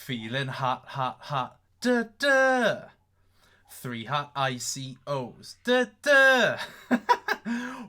Feeling hot, hot, hot. Duh, duh. 3 hot ICOs. Duh, duh.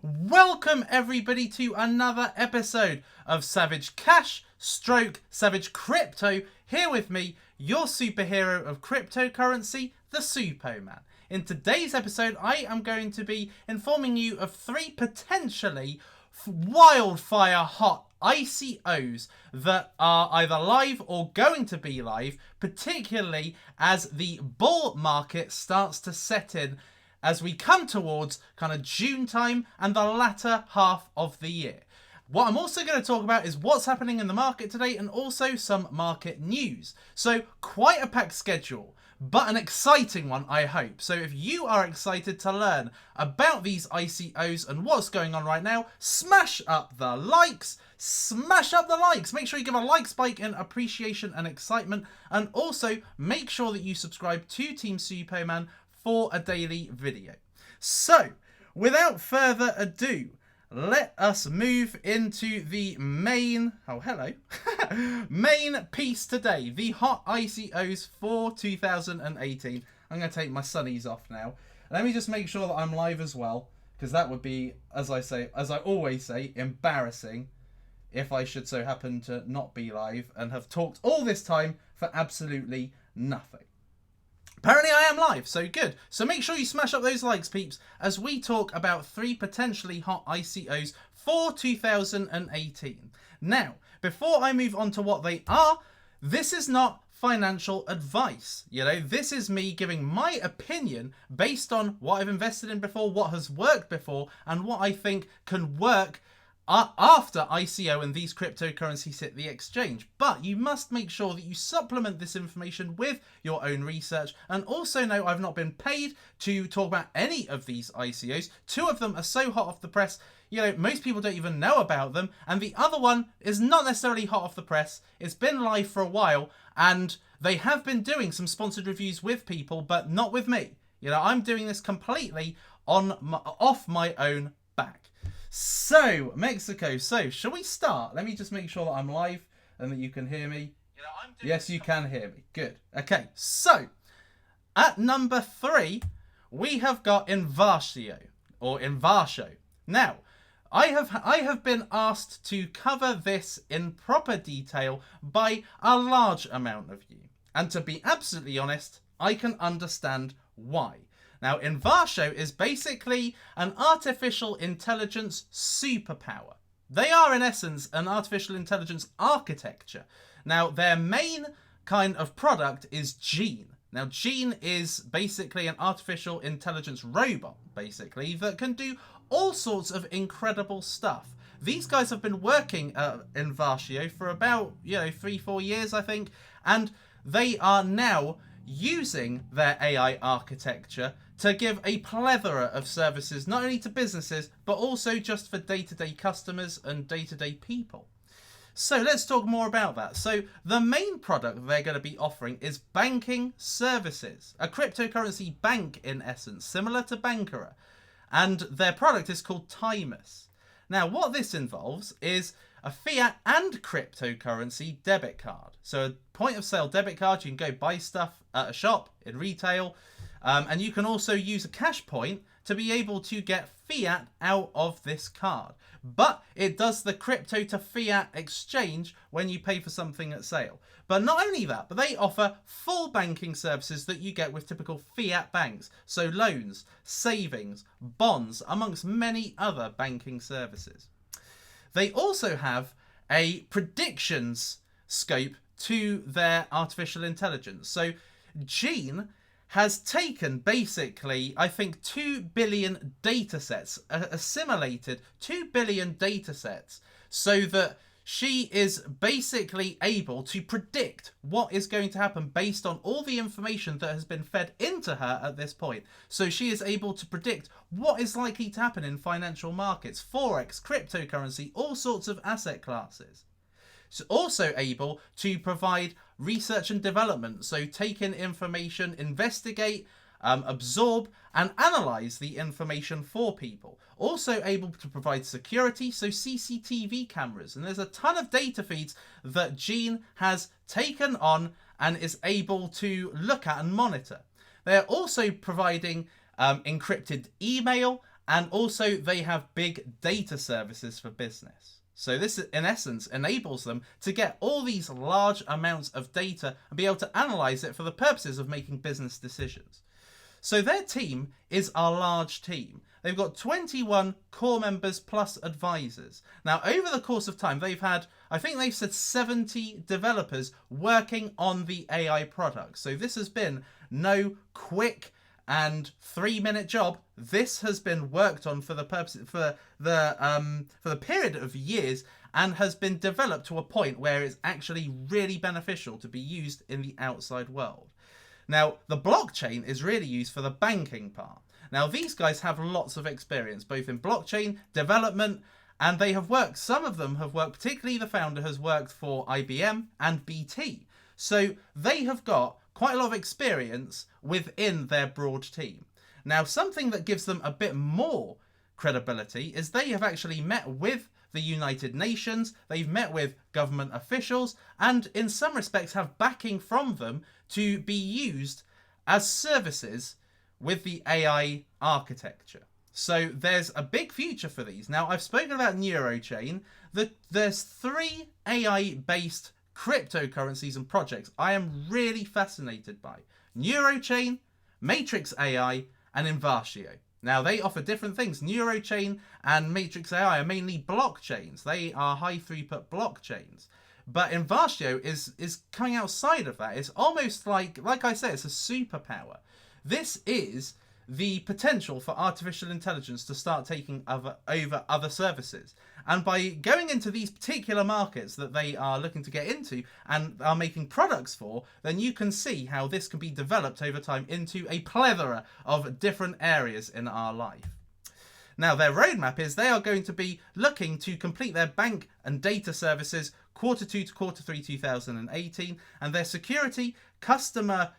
Welcome everybody to another episode of Savage Cash stroke Savage Crypto. Here with me, your superhero of cryptocurrency, the Supo Man. In today's episode, I am going to be informing you of 3 potentially wildfire hot ICOs that are either live or going to be live, particularly as the bull market starts to set in as we come towards kind of June time and the latter half of the year. What I'm also going to talk about is what's happening in the market today and also some market news. So quite a packed schedule, but an exciting one, I hope. So if you are excited to learn about these ICOs and what's going on right now, smash up the likes. Smash up the likes. Make sure you give a like spike in appreciation and excitement. And also make sure that you subscribe to Team Superman for a daily video. So without further ado, let us move into the main piece today, the hot ICOs for 2018. I'm going to take my sunnies off now. Let me just make sure that I'm live as well, because that would be, as I always say, embarrassing if I should so happen to not be live and have talked all this time for absolutely nothing. Apparently I am live, so good. So make sure you smash up those likes, peeps, as we talk about 3 potentially hot ICOs for 2018. Now, before I move on to what they are, this is not financial advice. You know, this is me giving my opinion based on what I've invested in before, what has worked before, and what I think can work after ICO and these cryptocurrencies hit the exchange. But you must make sure that you supplement this information with your own research, and also know I've not been paid to talk about any of these ICOs. 2 of them are so hot off the press, you know, most people don't even know about them, and the other one is not necessarily hot off the press. It's been live for a while, and they have been doing some sponsored reviews with people, but not with me. You know, I'm doing this completely off my own back. So, Mexico. So, shall we start? Let me just make sure that I'm live and that you can hear me. Yes, you can hear me. Good. Okay, so, at number 3, we have got Invarsio, or Invarsio. Now, I have been asked to cover this in proper detail by a large amount of you. And to be absolutely honest, I can understand why. Now, Invarsio is basically an artificial intelligence superpower. They are, in essence, an artificial intelligence architecture. Now, their main kind of product is Gene. Now, Gene is basically an artificial intelligence robot, basically, that can do all sorts of incredible stuff. These guys have been working at Invarsio for about, 3-4 years, I think, and they are now using their AI architecture to give a plethora of services, not only to businesses, but also just for day-to-day customers and day-to-day people. So let's talk more about that. So the main product they're going to be offering is banking services, a cryptocurrency bank in essence, similar to Bankera. And their product is called Timus. Now, what this involves is a fiat and cryptocurrency debit card. So a point of sale debit card, you can go buy stuff at a shop, in retail, and you can also use a cash point to be able to get fiat out of this card. But it does the crypto to fiat exchange when you pay for something at sale. But not only that, but they offer full banking services that you get with typical fiat banks. So loans, savings, bonds, amongst many other banking services. They also have a predictions scope to their artificial intelligence. So Gene has taken basically, I think, 2 billion data sets, assimilated 2 billion data sets, so that she is basically able to predict what is going to happen based on all the information that has been fed into her at this point. So she is able to predict what is likely to happen in financial markets, forex, cryptocurrency, all sorts of asset classes. It's also able to provide research and development, so take in information, investigate absorb and analyze the information for people. Also able to provide security, so CCTV cameras. And there's a ton of data feeds that Gene has taken on and is able to look at and monitor. They're also providing encrypted email, and also they have big data services for business. So this, in essence, enables them to get all these large amounts of data and be able to analyze it for the purposes of making business decisions. So their team is a large team. They've got 21 core members plus advisors. Now, over the course of time, they've had, I think they've said 70 developers working on the AI product. So this has been no quick and 3-minute job. This has been worked on for the purpose for the period of years, and has been developed to a point where it's actually really beneficial to be used in the outside world. Now, the blockchain is really used for the banking part. Now, these guys have lots of experience, both in blockchain development, and they have worked, some of them have worked, particularly the founder has worked for IBM and BT. So they have got quite a lot of experience within their broad team. Now, something that gives them a bit more credibility is they have actually met with the United Nations, they've met with government officials, and in some respects have backing from them to be used as services with the AI architecture. So there's a big future for these. Now, I've spoken about Neurochain. There's 3 AI-based cryptocurrencies and projects I am really fascinated by: Neurochain, Matrix AI, and Invatio. Now, they offer different things. Neurochain and Matrix AI are mainly blockchains. They are high throughput blockchains. But Invatio is coming outside of that. It's almost like I said, it's a superpower. This is the potential for artificial intelligence to start taking over other services. And by going into these particular markets that they are looking to get into and are making products for, then you can see how this can be developed over time into a plethora of different areas in our life. Now, their roadmap is they are going to be looking to complete their bank and data services Q2 to Q3 2018, and their security, customer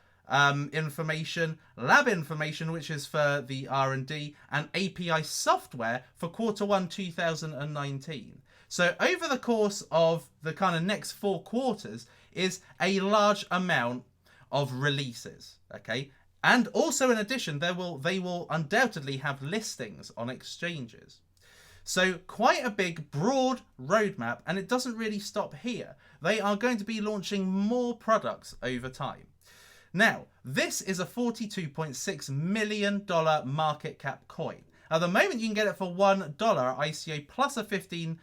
information, lab information, which is for the R&D, and API software for Q1 2019. So over the course of the kind of next 4 quarters is a large amount of releases, okay? And also, in addition, they will undoubtedly have listings on exchanges. So quite a big, broad roadmap, and it doesn't really stop here. They are going to be launching more products over time. Now, this is a $42.6 million market cap coin. At the moment, you can get it for $1 ICO plus a 15%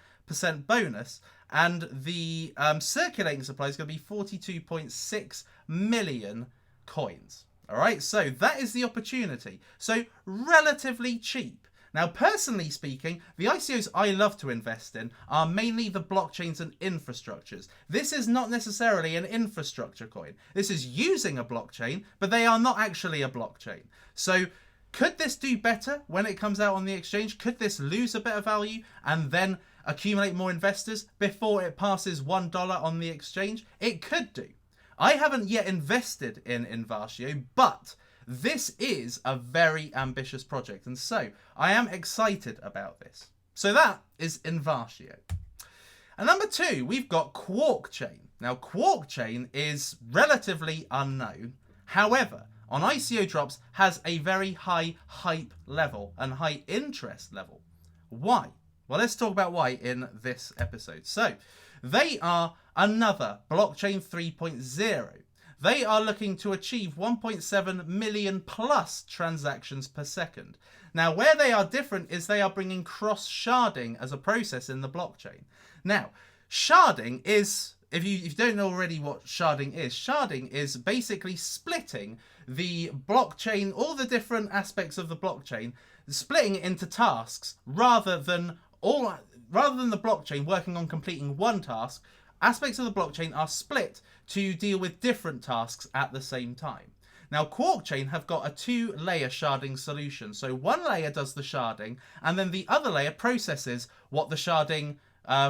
bonus, and the circulating supply is going to be 42.6 million coins. All right, so that is the opportunity. So relatively cheap. Now, personally speaking, the ICOs I love to invest in are mainly the blockchains and infrastructures. This is not necessarily an infrastructure coin. This is using a blockchain, but they are not actually a blockchain. So could this do better when it comes out on the exchange? Could this lose a bit of value and then accumulate more investors before it passes $1 on the exchange? It could do. I haven't yet invested in Invatio, but this is a very ambitious project, and so I am excited about this. So that is Invatio. And number 2, we've got Quark Chain. Now, Quark Chain is relatively unknown. However, on ICO drops has a very high hype level and high interest level. Why? Well, let's talk about why in this episode. So, they are another blockchain 3.0. They are looking to achieve 1.7 million plus transactions per second. Now, where they are different is they are bringing cross-sharding as a process in the blockchain. Now, sharding is, if you don't know already what sharding is basically splitting the blockchain, all the different aspects of the blockchain, splitting it into tasks rather than the blockchain working on completing one task. Aspects of the blockchain are split to deal with different tasks at the same time. Now, Quark Chain have got a 2-layer sharding solution. So one layer does the sharding, and then the other layer processes what the sharding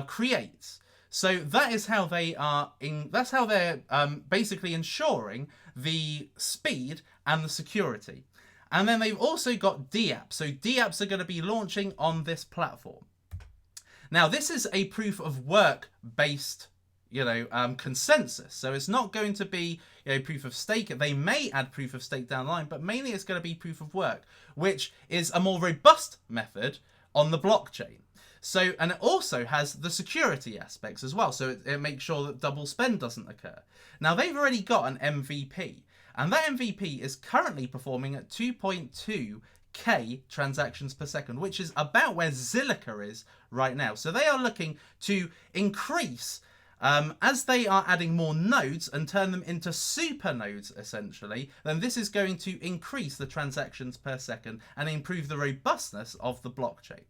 creates. So that is how they are. That's how they're basically ensuring the speed and the security. And then they've also got DApps. So DApps are going to be launching on this platform. Now, this is a proof of work based, consensus. So it's not going to be, proof of stake. They may add proof of stake down the line, but mainly it's going to be proof of work, which is a more robust method on the blockchain. So, and it also has the security aspects as well. So it makes sure that double spend doesn't occur. Now, they've already got an MVP, and that MVP is currently performing at 2.2K transactions per second, which is about where Zilliqa is right now. So they are looking to increase as they are adding more nodes and turn them into super nodes, essentially. Then this is going to increase the transactions per second and improve the robustness of the blockchain.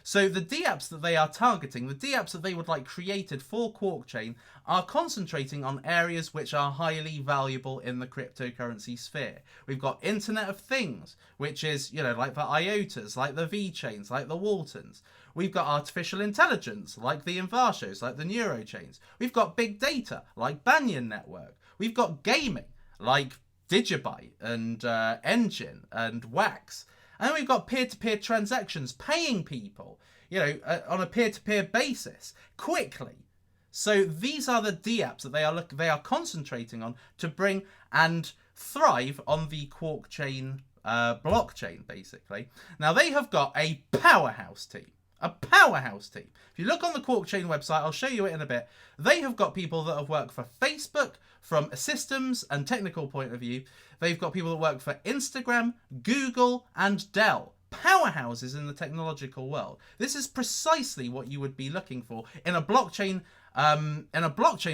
So the DApps that they are targeting, the DApps that they would like created for QuarkChain, are concentrating on areas which are highly valuable in the cryptocurrency sphere. We've got Internet of Things, which is, like the IOTAs, like the VeChains, like the Waltons. We've got artificial intelligence, like the Invarshos, like the Neurochains. We've got big data, like Banyan Network. We've got gaming, like Digibyte and Engine and Wax. And then we've got peer-to-peer transactions, paying people, on a peer-to-peer basis, quickly. So these are the DApps that they are concentrating on to bring and thrive on the QuarkChain blockchain, basically. Now, they have got a powerhouse team. A powerhouse team. If you look on the QuarkChain website, I'll show you it in a bit. They have got people that have worked for Facebook from a systems and technical point of view. They've got people that work for Instagram, Google, and Dell. Powerhouses in the technological world. This is precisely what you would be looking for in a blockchain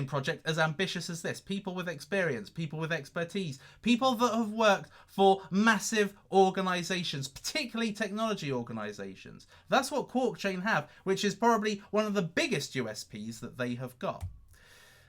project as ambitious as this. People with experience, people with expertise, people that have worked for massive organizations, particularly technology organizations. That's what QuarkChain have, which is probably one of the biggest USPs that they have got.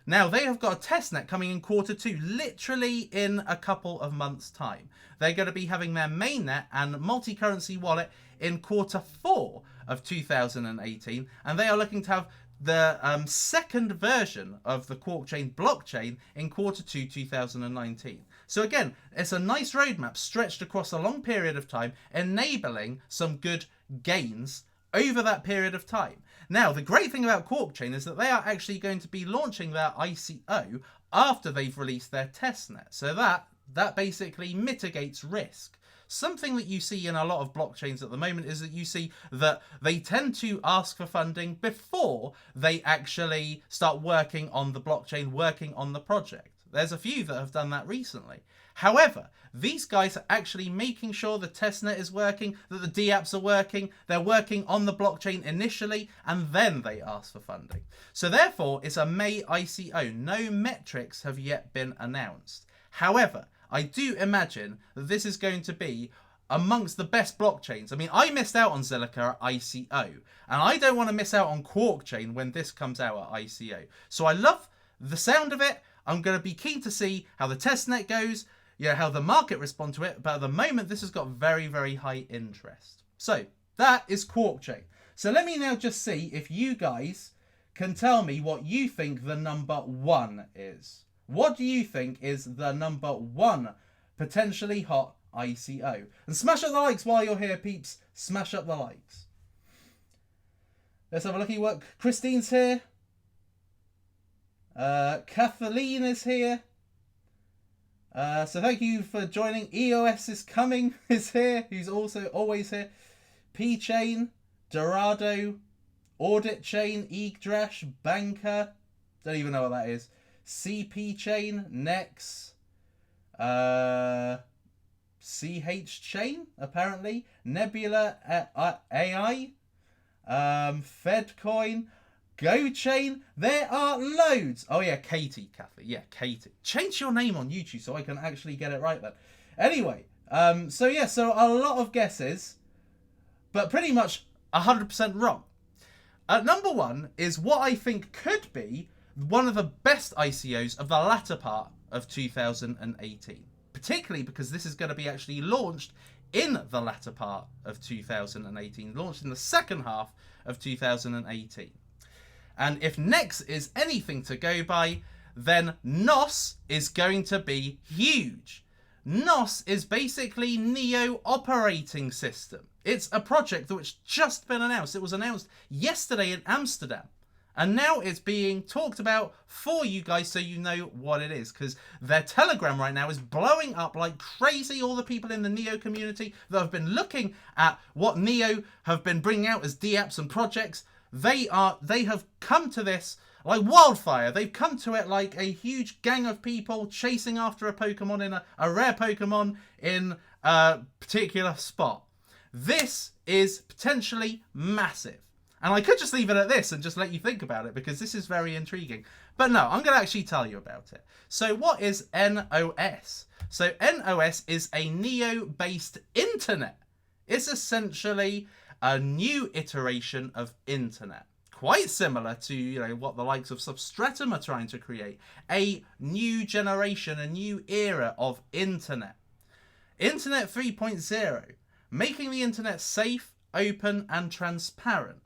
Now, they have got a testnet coming in Q2, literally in a couple of months' time. They're going to be having their mainnet and multi-currency wallet in Q4 of 2018, and they are looking to have the second version of the QuarkChain blockchain in Q2 2019. So again, it's a nice roadmap stretched across a long period of time, enabling some good gains over that period of time. Now, the great thing about QuarkChain is that they are actually going to be launching their ICO after they've released their testnet. So that basically mitigates risk. Something that you see in a lot of blockchains at the moment is that you see that they tend to ask for funding before they actually start working on the blockchain, working on the project. There's a few that have done that recently. However, these guys are actually making sure the testnet is working, that the DApps are working, they're working on the blockchain initially, and then they ask for funding. So therefore, it's a May ICO. No metrics have yet been announced. However, I do imagine that this is going to be amongst the best blockchains. I mean, I missed out on Zilliqa at ICO, and I don't want to miss out on QuarkChain when this comes out at ICO. So I love the sound of it. I'm going to be keen to see how the testnet goes, how the market respond to it. But at the moment, this has got very, very high interest. So that is QuarkChain. So let me now just see if you guys can tell me what you think the number one is. What do you think is the number one potentially hot ICO? And smash up the likes while you're here, peeps. Smash up the likes. Let's have a look at what Christine's here. Kathleen is here. So thank you for joining. EOS is coming, is here, who's also always here. P-Chain, Dorado, Audit Chain, Yggdrash, Banker, don't even know what that is. CP Chain, Nex, CH Chain, apparently, Nebula AI, Fedcoin, GoChain. There are loads. Oh yeah, Katie, Kathy. Yeah, Katie. Change your name on YouTube so I can actually get it right then. Anyway, so a lot of guesses, but pretty much 100% wrong. Number one is what I think could be one of the best ICOs of the latter part of 2018. Particularly because this is going to be actually launched in the latter part of 2018. Launched in the second half of 2018. And if Nex is anything to go by, then NOS is going to be huge. NOS is basically Neo operating system. It's a project which just been announced. It was announced yesterday in Amsterdam. And now it's being talked about for you guys so you know what it is. Because their Telegram right now is blowing up like crazy. All the people in the Neo community that have been looking at what Neo have been bringing out as DApps and projects, they have come to this like wildfire. They've come to it like a huge gang of people chasing after a Pokemon in a rare Pokemon in a particular spot. This is potentially massive. And I could just leave it at this and just let you think about it because this is very intriguing. But no, I'm going to actually tell you about it. So what is NOS? So NOS is a Neo-based internet. It's essentially a new iteration of internet. Quite similar to, what the likes of Substratum are trying to create. A new generation, a new era of internet. Internet 3.0. Making the internet safe, open and transparent.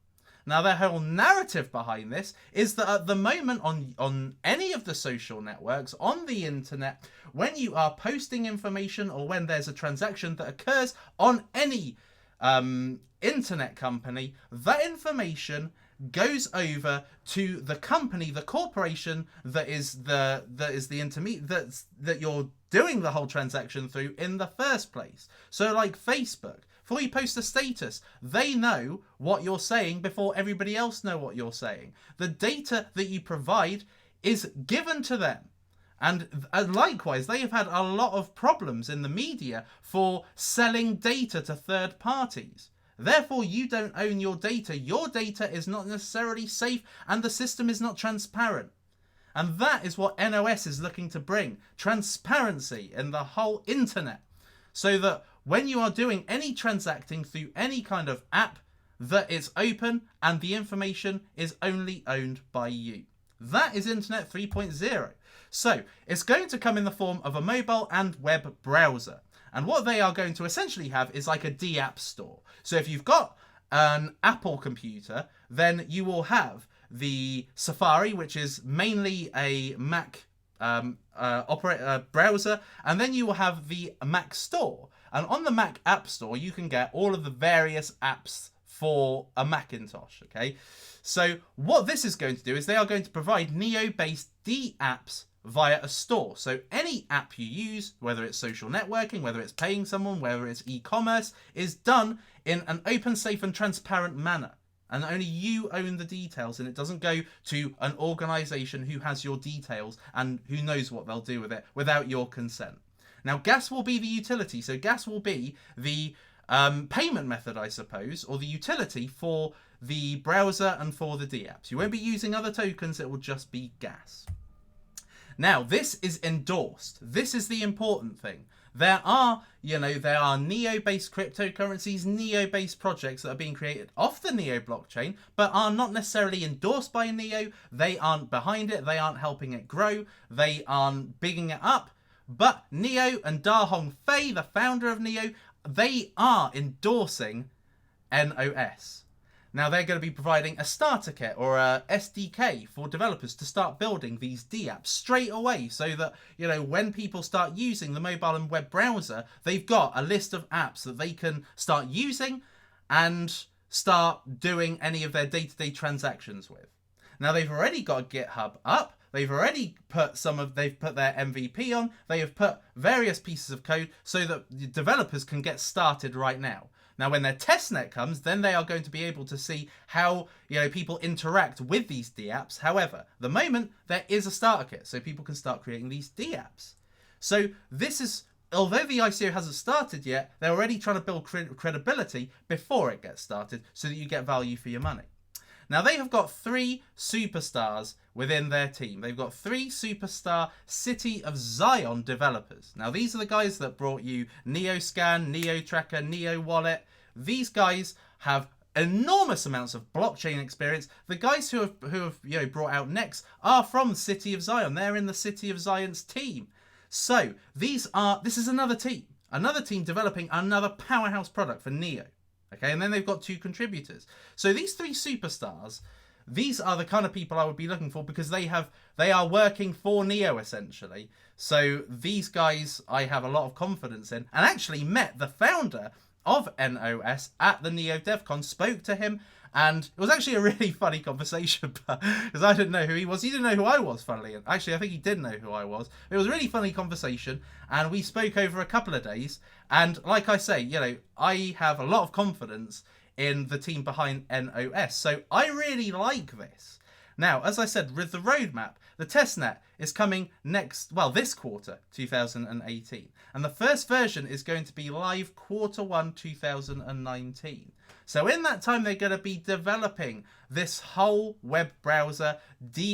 Now, their whole narrative behind this is that at the moment on any of the social networks, on the internet, when you are posting information or when there's a transaction that occurs on any internet company, that information goes over to the company, the corporation that is the intermediate that you're doing the whole transaction through in the first place. So like Facebook, before you post a status, they know what you're saying before everybody else know what you're saying. The data that you provide is given to them. And likewise, they have had a lot of problems in the media for selling data to third parties. Therefore, you don't own your data. Your data is not necessarily safe and the system is not transparent. And that is what NOS is looking to bring. Transparency in the whole internet. So that when you are doing any transacting through any kind of app, that it's open and the information is only owned by you. That is Internet 3.0. So it's going to come in the form of a mobile and web browser. And what they are going to essentially have is like a DApp store. So if you've got an Apple computer, then you will have the Safari, which is mainly a Mac browser, and then you will have the Mac Store. And on the Mac App Store, you can get all of the various apps for a Macintosh, okay? So what this is going to do is they are going to provide Neo-based DApps via a store. So any app you use, whether it's social networking, whether it's paying someone, whether it's e-commerce, is done in an open, safe and transparent manner. And only you own the details, and it doesn't go to an organization who has your details and who knows what they'll do with it without your consent. Now, gas will be the utility. So gas will be the payment method, I suppose, or the utility for the browser and for the DApps. You won't be using other tokens. It will just be gas. Now, this is endorsed. This is the important thing. There are Neo-based cryptocurrencies, Neo-based projects that are being created off the Neo blockchain, but are not necessarily endorsed by Neo. They aren't behind it. They aren't helping it grow. They aren't bigging it up. But Neo and Da Hongfei, the founder of Neo, they are endorsing NOS. Now, they're going to be providing a starter kit or a SDK for developers to start building these DApps straight away so that, when people start using the mobile and web browser, they've got a list of apps that they can start using and start doing any of their day-to-day transactions with. Now, they've already got a GitHub up. They've already put they've put their MVP on. They have put various pieces of code so that developers can get started right now. Now, when their testnet comes, then they are going to be able to see how people interact with these DApps. However, at the moment, there is a starter kit, so people can start creating these DApps. So this is, although the ICO hasn't started yet, they're already trying to build credibility before it gets started so that you get value for your money. Now, they have got 3 superstars within their team. They've got 3 superstar City of Zion developers. Now, these are the guys that brought you NeoScan, NeoTracker, NeoWallet. These guys have enormous amounts of blockchain experience. The guys who have brought out Nex are from City of Zion. They're in the City of Zion's team. So this is another team developing another powerhouse product for Neo. Okay, and then they've got 2 contributors. So these 3 superstars, these are the kind of people I would be looking for, because they are working for Neo essentially. So these guys I have a lot of confidence in, and actually met the founder of NOS at the Neo DevCon, spoke to him, and it was actually a really funny conversation because I didn't know who he was. He didn't know who I was, funnily. Actually, I think he did know who I was. It was a really funny conversation, and we spoke over a couple of days. And like I say, you know, I have a lot of confidence in the team behind NOS. So I really like this. Now, as I said, with the roadmap, the testnet is coming this quarter, 2018. And the first version is going to be live Q1 2019. So in that time, they're going to be developing this whole web browser,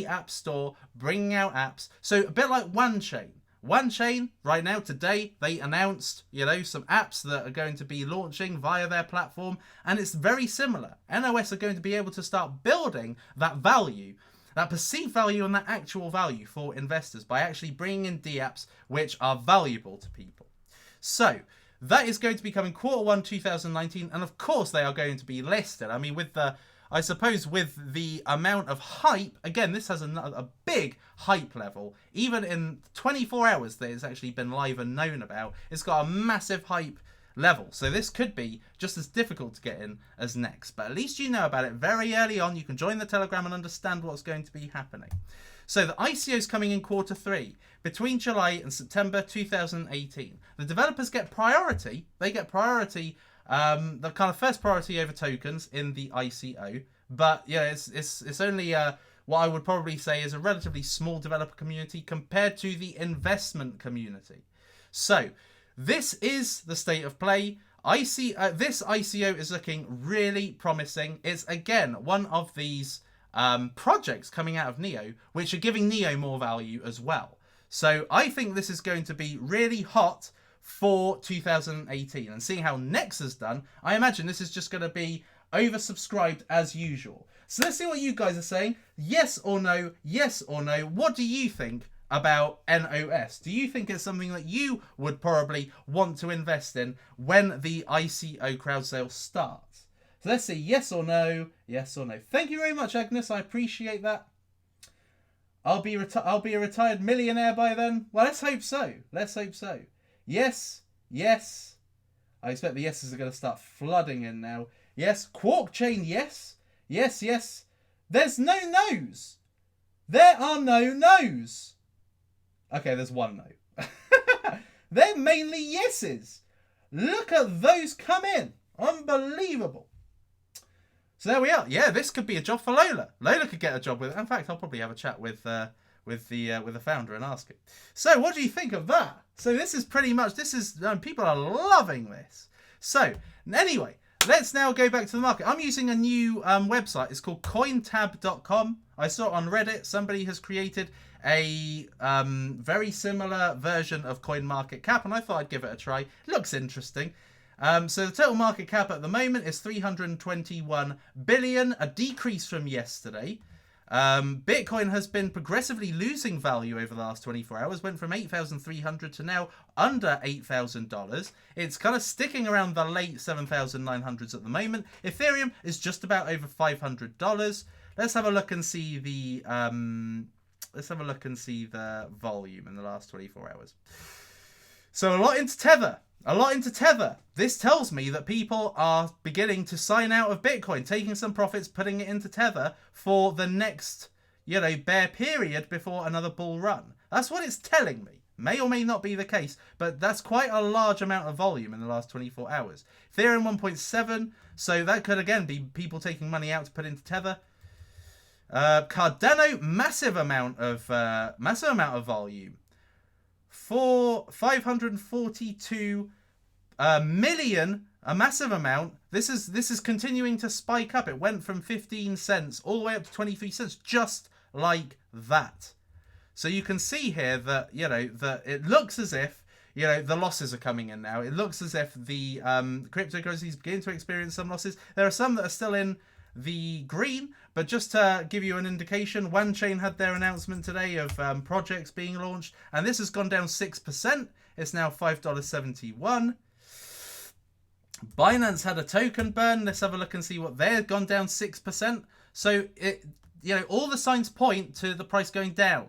app store, bringing out apps. So a bit like OneChain. OneChain, right now, today, they announced, you know, some apps that are going to be launching via their platform. And it's very similar. NOS are going to be able to start building that value, that perceived value and that actual value for investors by actually bringing in apps which are valuable to people. So that is going to be coming Q1 2019, and of course they are going to be listed. I mean, with the amount of hype, again, this has a big hype level. Even in 24 hours that it's actually been live and known about, it's got a massive hype level. So this could be just as difficult to get in as Next, but at least you know about it very early on. You can join the Telegram and understand what's going to be happening. So the ICO is coming in Q3, between July and September 2018. The developers get priority. They get priority, the kind of first priority over tokens in the ICO. But yeah, it's only what I would probably say is a relatively small developer community compared to the investment community. So this is the state of play. This ICO is looking really promising. It's again one of these projects coming out of Neo, which are giving Neo more value as well. So I think this is going to be really hot for 2018. And seeing how Nex has done, I imagine this is just going to be oversubscribed as usual. So let's see what you guys are saying. Yes or no? Yes or no? What do you think about NOS? Do you think it's something that you would probably want to invest in when the ICO crowd sale starts? So let's see, yes or no, yes or no. Thank you very much, Agnes. I appreciate that. I'll be a retired millionaire by then. Well, let's hope so. Let's hope so. Yes, yes. I expect the yeses are going to start flooding in now. Yes, Quark Chain, yes. Yes, yes. There's no no's. There are no no's. Okay, there's one no. They're mainly yeses. Look at those come in. Unbelievable. So there we are. Yeah, this could be a job for Lola. Lola could get a job with it. In fact, I'll probably have a chat with the founder and ask him. So what do you think of that? So this is pretty much, people are loving this. So anyway, let's now go back to the market. I'm using a new website. It's called cointab.com. I saw it on Reddit. Somebody has created a very similar version of CoinMarketCap, and I thought I'd give it a try. It looks interesting. So the total market cap at the moment is 321 billion, a decrease from yesterday. Bitcoin has been progressively losing value over the last 24 hours, went from 8,300 to now under $8,000. It's kind of sticking around the late 7,900s at the moment. Ethereum is just about over $500. Let's have a look and see the volume in the last 24 hours. So a lot into Tether. A lot into Tether. This tells me that people are beginning to sign out of Bitcoin, taking some profits, putting it into Tether for the next, bear period before another bull run. That's what it's telling me. May or may not be the case, but that's quite a large amount of volume in the last 24 hours. Ethereum 1.7, so that could again be people taking money out to put into Tether. Cardano, massive amount of volume. For 542 million, a massive amount. This is continuing to spike up. It went from 15 cents all the way up to 23 cents, just like that. So you can see here that that it looks as if the losses are coming in now. It looks as if the cryptocurrencies begin to experience some losses. There are some that are still in the green, but just to give you an indication, OneChain had their announcement today of projects being launched, and this has gone down 6%. It's now $5.71. Binance had a token burn. Let's have a look and see what they've gone down 6%. So all the signs point to the price going down.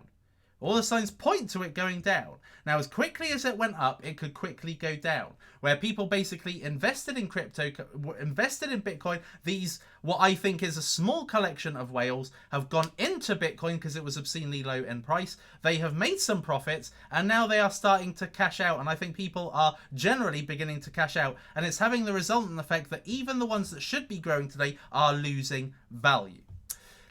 All the signs point to it going down. Now, as quickly as it went up, it could quickly go down. Where people basically invested in crypto, invested in Bitcoin, these, what I think is a small collection of whales, have gone into Bitcoin because it was obscenely low in price. They have made some profits, and now they are starting to cash out. And I think people are generally beginning to cash out. And it's having the resultant effect that even the ones that should be growing today are losing value.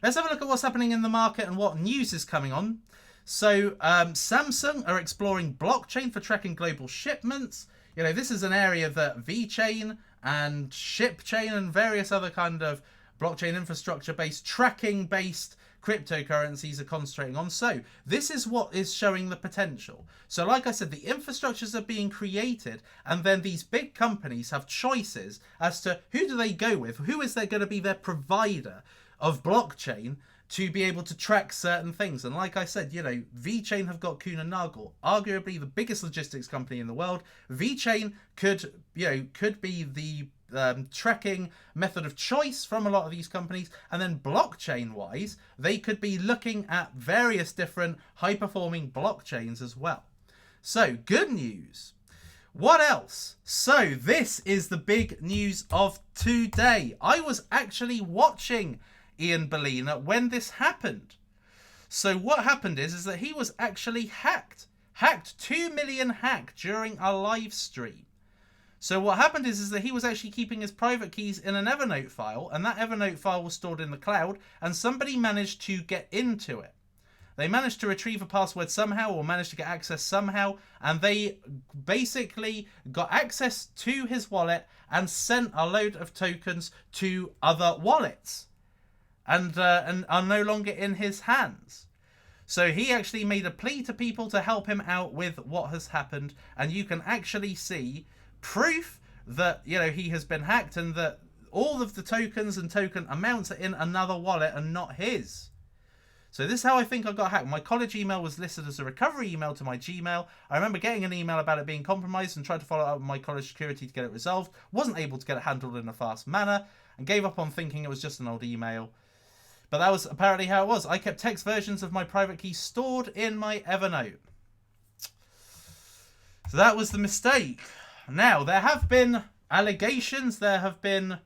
Let's have a look at what's happening in the market and what news is coming on. So Samsung are exploring blockchain for tracking global shipments. This is an area that VeChain and ShipChain and various other kind of blockchain infrastructure-based, tracking-based cryptocurrencies are concentrating on. So this is what is showing the potential. So like I said, the infrastructures are being created, and then these big companies have choices as to who do they go with, who is there going to be their provider of blockchain to be able to track certain things. And like I said, VeChain have got Kuhn and Nagel, arguably the biggest logistics company in the world. VeChain could be the tracking method of choice from a lot of these companies. And then blockchain wise, they could be looking at various different high performing blockchains as well. So good news. What else? So this is the big news of today. I was actually watching Ian Bellina when this happened. So what happened is that he was actually hacked 2 million hack during a live stream. So what happened is that he was actually keeping his private keys in an Evernote file, and that Evernote file was stored in the cloud, and somebody managed to get into it. They managed to retrieve a password somehow, or managed to get access somehow, and they basically got access to his wallet and sent a load of tokens to other wallets. And are no longer in his hands. So he actually made a plea to people to help him out with what has happened, and you can actually see proof that he has been hacked and that all of the tokens and token amounts are in another wallet and not his. So this is how I think I got hacked. My college email was listed as a recovery email to my Gmail. I remember getting an email about it being compromised and tried to follow up with my college security to get it resolved. Wasn't able to get it handled in a fast manner and gave up on thinking it was just an old email. But that was apparently how it was. I kept text versions of my private keys stored in my Evernote. So that was the mistake. Now, there have been allegations. There have been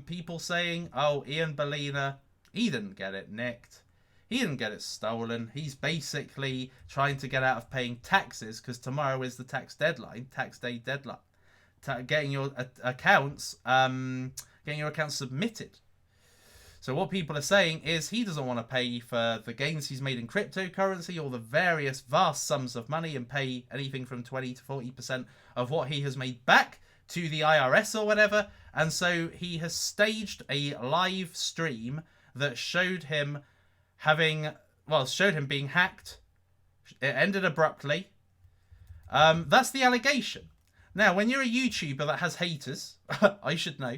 people saying, oh, Ian Bellina, he didn't get it nicked. He didn't get it stolen. He's basically trying to get out of paying taxes because tomorrow is the tax day deadline. Getting your accounts submitted. So what people are saying is he doesn't want to pay for the gains he's made in cryptocurrency or the various vast sums of money and pay anything from 20 to 40% of what he has made back to the IRS or whatever. And so he has staged a live stream that showed him being hacked. It ended abruptly. That's the allegation. Now, when you're a YouTuber that has haters, I should know,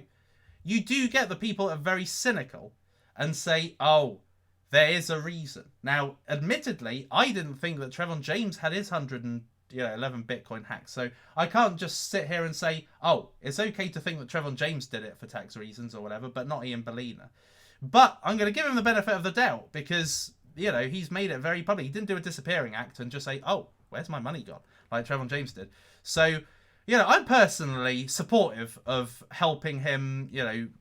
you do get the people that are very cynical and say, oh, there is a reason. Now, admittedly, I didn't think that Trevon James had his 111 Bitcoin hacked. So I can't just sit here and say, oh, it's okay to think that Trevon James did it for tax reasons or whatever, but not Ian Bellina. But I'm going to give him the benefit of the doubt because, he's made it very public. He didn't do a disappearing act and just say, oh, where's my money gone? Like Trevon James did. So, I'm personally supportive of helping him,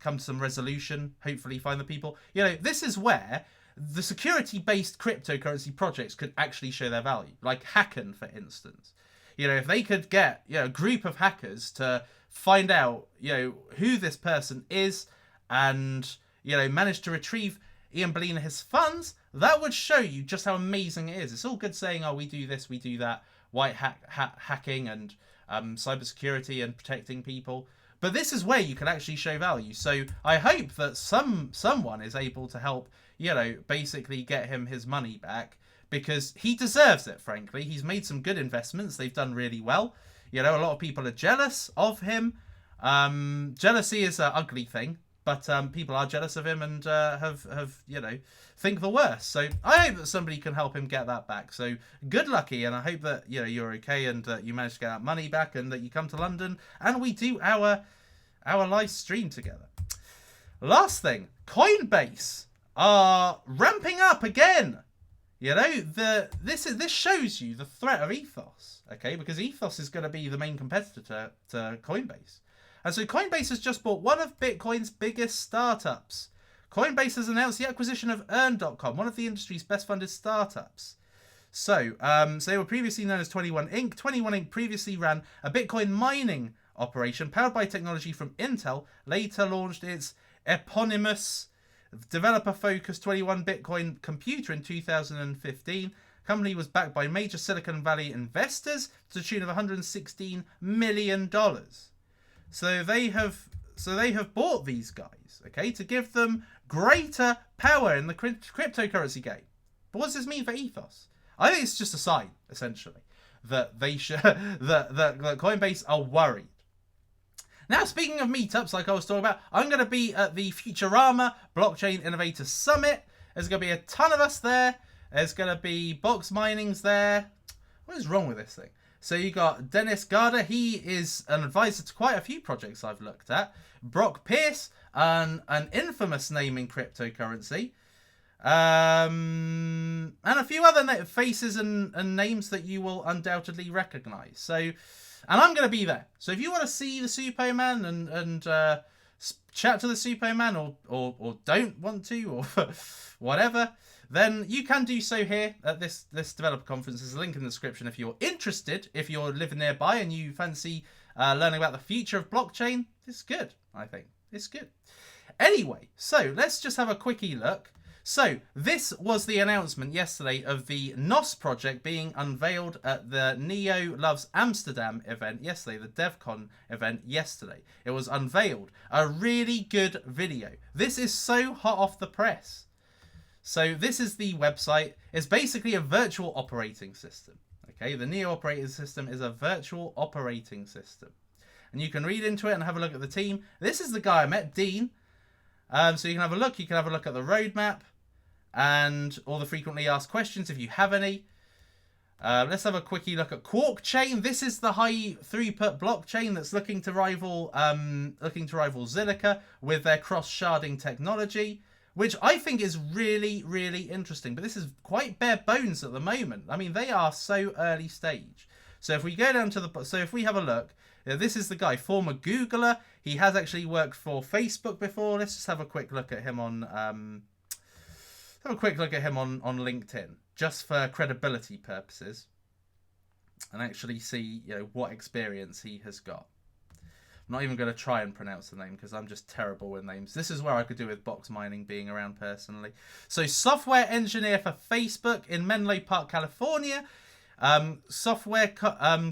come to some resolution, hopefully find the people. This is where the security-based cryptocurrency projects could actually show their value. Like Hacken, for instance. If they could get, a group of hackers to find out, who this person is and, manage to retrieve Ian Bellina his funds, that would show you just how amazing it is. It's all good saying, oh, we do this, we do that, white hacking and cybersecurity and protecting people. But this is where you can actually show value. So I hope that someone is able to help, basically get him his money back because he deserves it, frankly. He's made some good investments. They've done really well. A lot of people are jealous of him. Jealousy is an ugly thing, but people are jealous of him and have think the worst. So I hope that somebody can help him get that back. So good luck, Ian. I hope that you're okay and that you manage to get that money back and that you come to London and we do our live stream together. Last thing, Coinbase are ramping up again. You know, this shows you the threat of Ethos, okay? Because Ethos is going to be the main competitor to Coinbase. And so Coinbase has just bought one of Bitcoin's biggest startups. Coinbase has announced the acquisition of Earn.com, one of the industry's best funded startups. So they were previously known as 21 Inc. 21 Inc. previously ran a Bitcoin mining operation powered by technology from Intel, later launched its eponymous developer-focused 21 Bitcoin computer in 2015. The company was backed by major Silicon Valley investors to the tune of $116 million. So they have bought these guys, okay, to give them greater power in the cryptocurrency game. But what does this mean for Ethos? I think it's just a sign, essentially, that they should that Coinbase are worried. Now, speaking of meetups, like I was talking about, I'm going to be at the Futurama Blockchain Innovator Summit. There's going to be a ton of us there. There's going to be Box Mining's there. What is wrong with this thing? So you got Dennis Garder. He is an advisor to quite a few projects I've looked at. Brock Pierce, an infamous name in cryptocurrency. And a few other faces and names that you will undoubtedly recognize. So... and I'm going to be there. So if you want to see the Superman and chat to the Superman or don't want to or whatever, then you can do so here at this developer conference. There's a link in the description if you're interested, if you're living nearby and you fancy learning about the future of blockchain. It's good, I think. It's good. Anyway, so let's just have a quickie look. So, this was the announcement yesterday of the NOS project being unveiled at the Neo Loves Amsterdam event yesterday, the DevCon event yesterday. It was unveiled. A really good video. This is so hot off the press. So, this is the website. It's basically a virtual operating system. Okay, the Neo operating system is a virtual operating system. And you can read into it and have a look at the team. This is the guy I met, Dean. So, you can have a look. You can have a look at the roadmap. And all the frequently asked questions if you have any. Let's have a quickie look at Quark Chain. This is the high throughput blockchain that's looking to rival Zilliqa with their cross sharding technology, which I think is really, really interesting. But this is quite bare bones at the moment. I mean, they are so early stage. So if we go down to if we have a look, this is the guy, former Googler. He has actually worked for Facebook before. Let's just have a quick look at him on. Have a quick look at him on LinkedIn, just for credibility purposes, and actually see what experience he has got. I'm not even going to try and pronounce the name because I'm just terrible with names. This is where I could do with Box Mining being around personally. So, software engineer for Facebook in Menlo Park, California. Software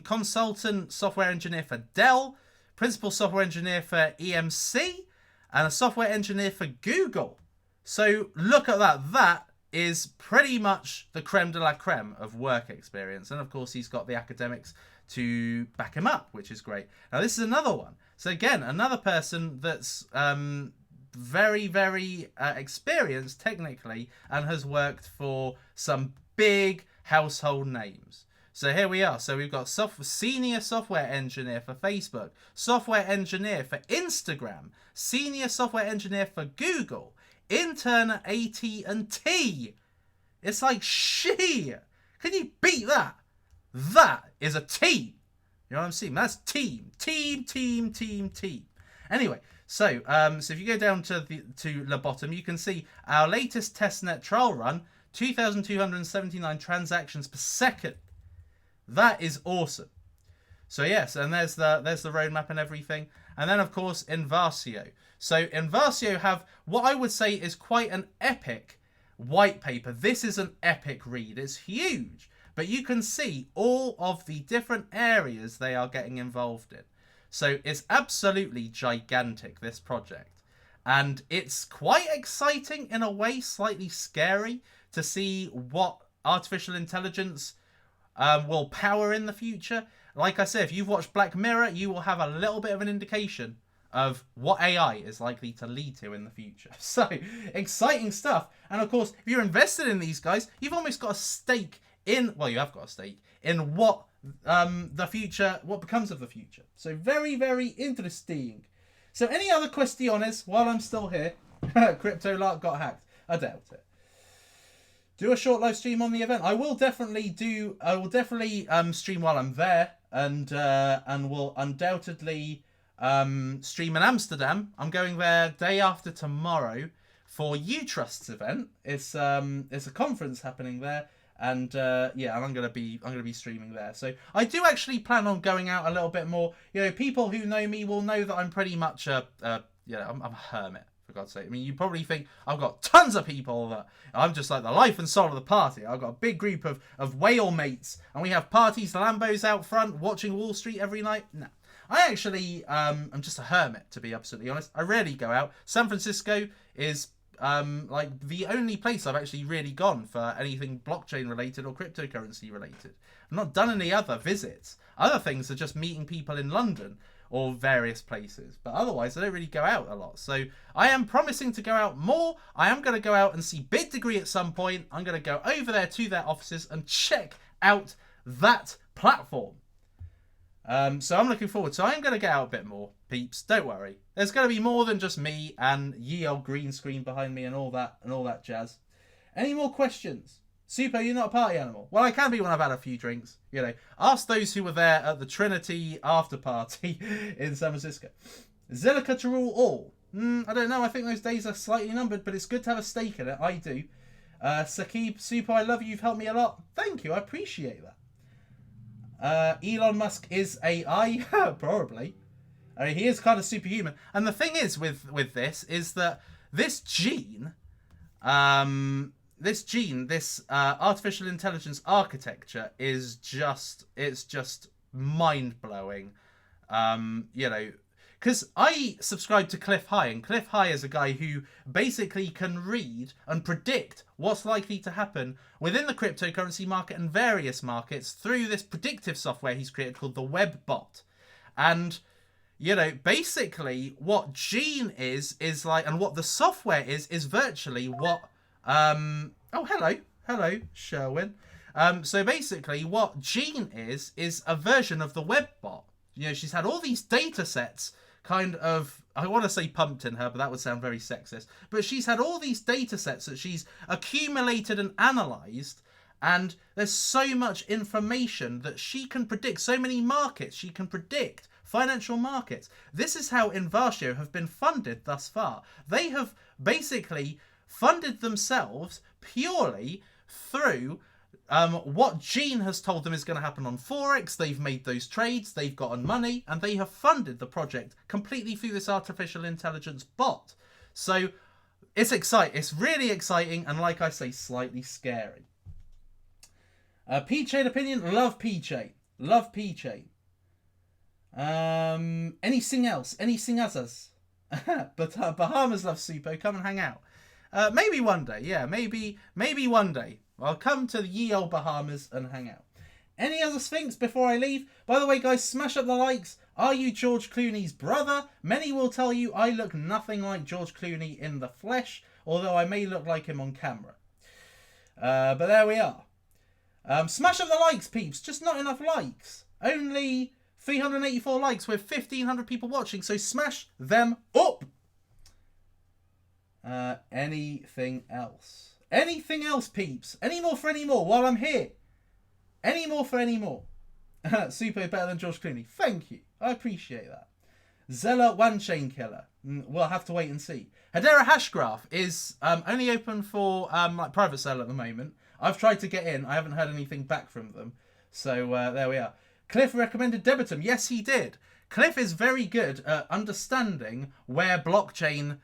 consultant, software engineer for Dell. Principal software engineer for EMC. And a software engineer for Google. So look at that. That is pretty much the creme de la creme of work experience. And of course, he's got the academics to back him up, which is great. Now, this is another one. So again, another person that's very, very experienced technically and has worked for some big household names. So here we are. So we've got senior software engineer for Facebook, software engineer for Instagram, senior software engineer for Google, intern at AT&T. It's like, shit. Can you beat that? That is a team. You know what I'm saying? That's team. Anyway, so if you go down to the bottom, you can see our latest testnet trial run, 2,279 transactions per second. That is awesome. So yes, and there's the roadmap and everything. And then of course Inversio. So Inversio have what I would say is quite an epic white paper. This is an epic read. It's huge. But you can see all of the different areas they are getting involved in. So it's absolutely gigantic, this project. And it's quite exciting in a way, slightly scary to see what artificial intelligence will power in the future. Like I said, if you've watched Black Mirror, you will have a little bit of an indication of what AI is likely to lead to in the future. So, exciting stuff. And of course, if you're invested in these guys, you've almost got a stake in, well, you have got a stake in what the future, what becomes of the future. So, very, very interesting. So, any other questiones while I'm still here? Crypto Lark got hacked. I doubt it. Do a short live stream on the event. I will definitely stream while I'm there, and will undoubtedly stream in Amsterdam. I'm going there day after tomorrow for Utrust's event. It's a conference happening there, and yeah, and I'm gonna be streaming there. So I do actually plan on going out a little bit more. You know, people who know me will know that I'm pretty much I'm a hermit. For God's sake. I mean, you probably think I've got tons of people that I'm just like the life and soul of the party. I've got a big group of whale mates, and we have parties, Lambos out front, watching Wall Street every night. No. I actually, I'm just a hermit, to be absolutely honest. I rarely go out. San Francisco is like the only place I've actually really gone for anything blockchain related or cryptocurrency related. I've not done any other visits. Other things are just meeting people in London or various places, but otherwise I don't really go out a lot. So I am promising to go out more. I am going to go out and see Big Degree at some point. I'm going to go over there to their offices and check out that platform. So I'm looking forward. So I'm going to get out a bit more, peeps. Don't worry. There's going to be more than just me and ye old green screen behind me and all that jazz. Any more questions? Super, you're not a party animal. Well, I can be when I've had a few drinks. You know, ask those who were there at the Trinity after party in San Francisco. Zilliqa to rule all. I don't know. I think those days are slightly numbered, but it's good to have a stake in it. I do. Sakib, Super, I love you. You've helped me a lot. Thank you. I appreciate that. Elon Musk is AI? Probably. I mean, he is kind of superhuman. And the thing is with this is that this gene... this artificial intelligence architecture is just mind-blowing. You know, because I subscribe to Cliff High, and Cliff High is a guy who basically can read and predict what's likely to happen within the cryptocurrency market and various markets through this predictive software he's created called the WebBot. And, you know, basically what Gene is like, and what the software is virtually what... oh, hello, Sherwin. So basically what Gene is a version of the WebBot. You know, she's had all these data sets kind of, I want to say pumped in her, but that would sound very sexist. But she's had all these data sets that she's accumulated and analysed, and there's so much information that she can predict, so many markets she can predict, financial markets. This is how Invatio have been funded thus far. They have basically funded themselves purely through what Gene has told them is going to happen on Forex. They've made those trades, they've gotten money, and they have funded the project completely through this artificial intelligence bot. So it's exciting. It's really exciting, and like I say, slightly scary. P-Chain opinion, love P-Chain. Love P-Chain. Anything else? Anything others? But Bahamas love Supo. Come and hang out. Maybe one day, yeah, maybe one day. I'll come to the ye old Bahamas and hang out. Any other Sphinx before I leave? By the way, guys, smash up the likes. Are you George Clooney's brother? Many will tell you I look nothing like George Clooney in the flesh, although I may look like him on camera. But there we are. Smash up the likes, peeps. Just not enough likes. Only 384 likes with 1,500 people watching, so smash them up. Anything else? Anything else, peeps? Any more for any more while I'm here? Any more for any more? Super better than George Clooney. Thank you. I appreciate that. Zella One Chain Killer. We'll have to wait and see. Hedera Hashgraph is only open for like private sale at the moment. I've tried to get in. I haven't heard anything back from them. So there we are. Cliff recommended Debitum. Yes, he did. Cliff is very good at understanding where blockchain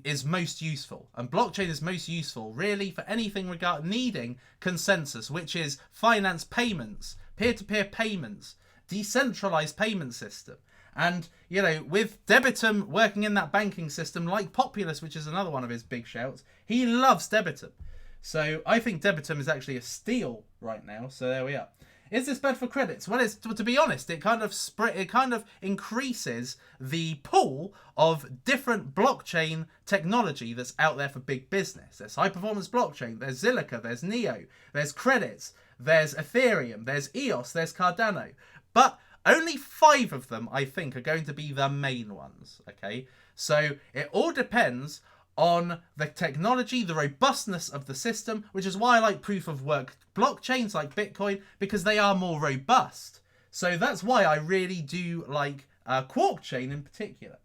is most useful, and blockchain is most useful really for anything needing consensus, which is finance payments, peer-to-peer payments, decentralized payment system. And you know, with Debitum working in that banking system like Populous, which is another one of his big shouts, he loves Debitum. So I think Debitum is actually a steal right now. So there we are. Is this bad for credits? Well, it's, to be honest, it kind of increases the pool of different blockchain technology that's out there for big business. There's high performance blockchain, there's Zilliqa, there's Neo, there's credits, there's Ethereum, there's EOS, there's Cardano. But only 5 of them, I think, are going to be the main ones. Okay, so it all depends on the technology, the robustness of the system, which is why I like proof of work blockchains like Bitcoin, because they are more robust. So that's why I really do like Quark chain in particular.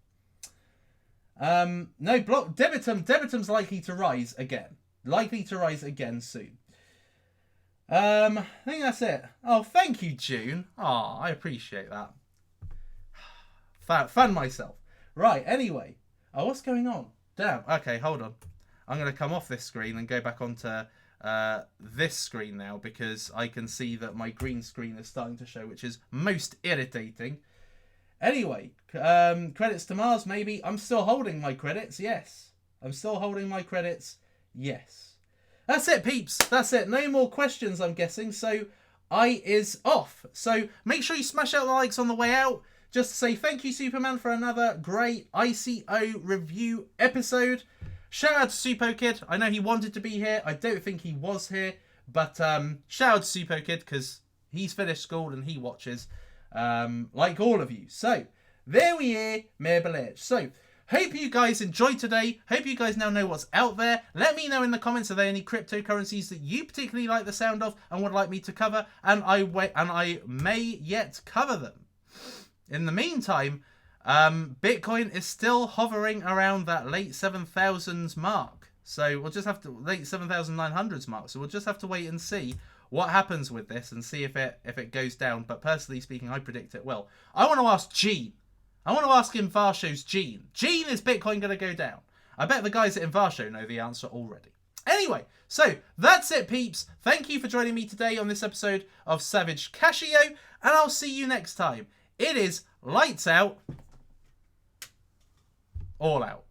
No, Debitum's likely to rise again. Likely to rise again soon. I think that's it. Oh, thank you, June. Oh, I appreciate that. Fan myself. Right, anyway. Oh, what's going on? Damn. Okay, hold on. I'm going to come off this screen and go back onto this screen now, because I can see that my green screen is starting to show, which is most irritating. Anyway, credits to Mars, maybe. I'm still holding my credits, yes. I'm still holding my credits, yes. That's it, peeps. That's it. No more questions, I'm guessing. So, I is off. So, make sure you smash out the likes on the way out. Just to say thank you, Superman, for another great ICO review episode. Shout out to Supo Kid. I know he wanted to be here. I don't think he was here. But shout out to Supo Kid, because he's finished school and he watches, like all of you. So, there we are, Merbalage. So, hope you guys enjoyed today. Hope you guys now know what's out there. Let me know in the comments, are there any cryptocurrencies that you particularly like the sound of and would like me to cover, and I may yet cover them. In the meantime, Bitcoin is still hovering around that late 7,000s mark. So we'll just have to late 7,900s mark. So we'll just have to wait and see what happens with this and see if it goes down. But personally speaking, I predict it will. I want to ask Gene. I want to ask Invarsho's Gene. Gene, is Bitcoin going to go down? I bet the guys at Invarsho know the answer already. Anyway, so that's it, peeps. Thank you for joining me today on this episode of Savage Casio, and I'll see you next time. It is lights out, all out.